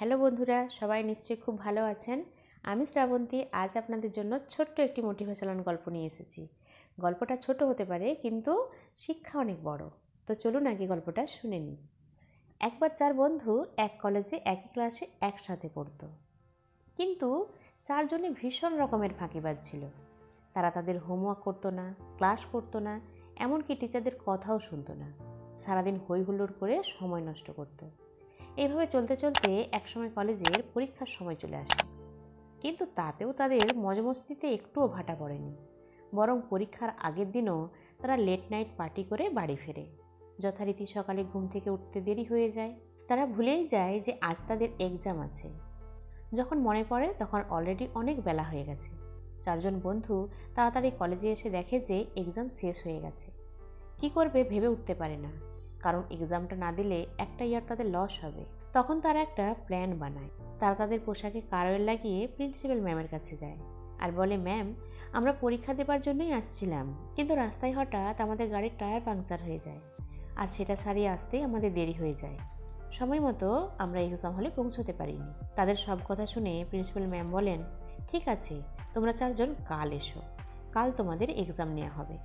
Hello বন্ধুরা, সবাই নিশ্চয়ই খুব ভালো আছেন। আমি শ্রাবন্তী আজ আপনাদের জন্য ছোট্ট একটি মোটিভেশনাল গল্প নিয়ে এসেছি। গল্পটা ছোট হতে পারে কিন্তু শিক্ষা অনেক বড়। তো চলুন আগে গল্পটা শুনে নিই। একবার 4 বন্ধু এক কলেজে একই ক্লাসে একসাথে পড়তো, কিন্তু 4 জনই ভীষণ রকমের ফাঁকিবাজ ছিল। তারা তাদের হোমওয়ার্ক করতো না, ক্লাস করতো না, এমনকি টিচারদের কথাও শুনতো না। সারাদিন হই হুল্লোড় করে সময় নষ্ট করতো। এইভাবে চলতে চলতে একসময় কলেজের পরীক্ষার সময় চলে আসে, কিন্তু তাতেও তাদের মজমস্তিতে একটুও ভাটা পড়েনি। বরং পরীক্ষার আগের দিনও তারা লেট নাইট পার্টি করে বাড়ি ফেরে। যথারীতি সকালে ঘুম থেকে উঠতে দেরি হয়ে যায়। তারা ভুলেই যায় যে আজ তাদের এক্সাম আছে। যখন মনে পড়ে তখন অলরেডি অনেক বেলা হয়ে গেছে। 4 জন বন্ধু তাড়াতাড়ি কলেজে এসে দেখে যে এক্সাম শেষ হয়ে গেছে। কি করবে ভেবে উঠতে পারে না, কারণ এক্সামটা না দিলে একটা ইয়ার তাদের লস হবে। তখন তারা একটা প্ল্যান বানায়। তারা তাদের পোশাকে কারওয়েল লাগিয়ে প্রিন্সিপাল ম্যামের কাছে যায় আর বলে, ম্যাম, আমরা পরীক্ষা দেবার জন্যই আসছিলাম, কিন্তু রাস্তায় হঠাৎ আমাদের গাড়ির টায়ার পাংচার হয়ে যায়, আর সেটা সারিয়ে আসতেই আমাদের দেরি হয়ে যায়। সময় মতো আমরা এক্সাম হলে পৌঁছতে পারিনি। তাদের সব কথা শুনে প্রিন্সিপাল ম্যাম বলেন, ঠিক আছে, তোমরা 4 জন কাল এসো, কাল তোমাদের এক্সাম নেওয়া হবে।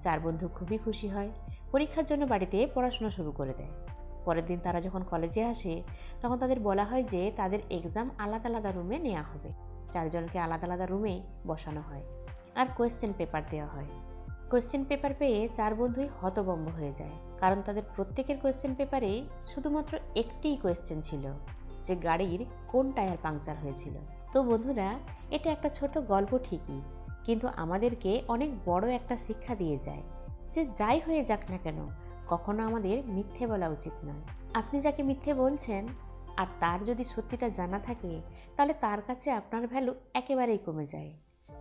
4 বন্ধু খুবই খুশি হয়। পরীক্ষার জন্য বাড়িতে পড়াশোনা শুরু করে দেয়। পরের দিন তারা যখন কলেজে আসে তখন তাদের বলা হয় যে তাদের এক্সাম আলাদা আলাদা রুমে নেওয়া হবে। 4 জনকে আলাদা আলাদা রুমেই বসানো হয় আর কোয়েশ্চেন পেপার দেওয়া হয়। কোয়েশ্চেন পেপার পেয়ে 4 বন্ধুই হতভম্ব হয়ে যায়, কারণ তাদের প্রত্যেকের কোয়েশ্চেন পেপারেই শুধুমাত্র একটিই কোয়েশ্চেন ছিল, যে গাড়ির কোন টায়ার পাংচার হয়েছিল। তো বন্ধুরা, এটা একটা ছোট গল্প ঠিকই, কিন্তু আমাদেরকে অনেক বড় একটা শিক্ষা দিয়ে যায় যে যাই হয়ে যাক না কেন, কখনো আমাদের মিথ্যে বলা উচিত নয়। আপনি যাকে মিথ্যে বলছেন আর তার যদি সত্যিটা জানা থাকে, তাহলে তার কাছে আপনার ভ্যালু একেবারেই কমে যায়।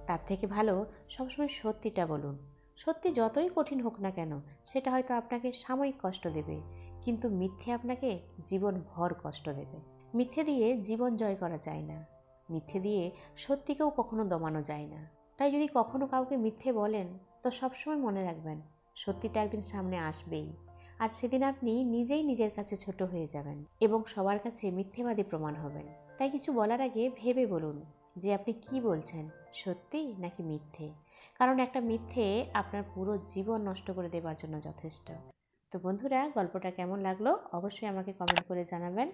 তার থেকে ভালো সবসময় সত্যিটা বলুন। সত্যি যতই কঠিন হোক না কেন, সেটা হয়তো আপনাকে সাময়িক কষ্ট দেবে, কিন্তু মিথ্যে আপনাকে জীবনভর কষ্ট দেবে। মিথ্যে দিয়ে জীবন জয় করা যায় না, মিথ্যে দিয়ে সত্যিকেও কখনো দমানো যায় না। তাই যদি কখনো কাউকে মিথ্যে বলেন, তো সবসময় মনে রাখবেন সত্যিটা একদিন সামনে আসবেই, আর সেদিন আপনি নিজেই নিজের কাছে ছোট হয়ে যাবেন এবং সবার কাছে মিথ্যেবাদী প্রমাণ হবেন। তাই কিছু বলার আগে ভেবে বলুন যে আপনি কি বলছেন, সত্যি নাকি মিথ্যে, কারণ একটা মিথ্যে আপনার পুরো জীবন নষ্ট করে দেওয়ার জন্য যথেষ্ট। তো বন্ধুরা, গল্পটা কেমন লাগলো অবশ্যই আমাকে কমেন্ট করে জানাবেন।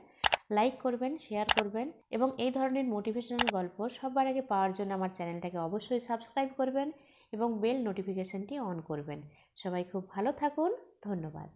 লাইক করবেন, শেয়ার করবেন এবং এই ধরনের মোটিভেশনাল গল্প সবার আগে পাওয়ার জন্য আমার চ্যানেলটাকে অবশ্যই সাবস্ক্রাইব করবেন এবং বেল নোটিফিকেশনটি অন করবেন। সবাই খুব ভালো থাকুন। ধন্যবাদ।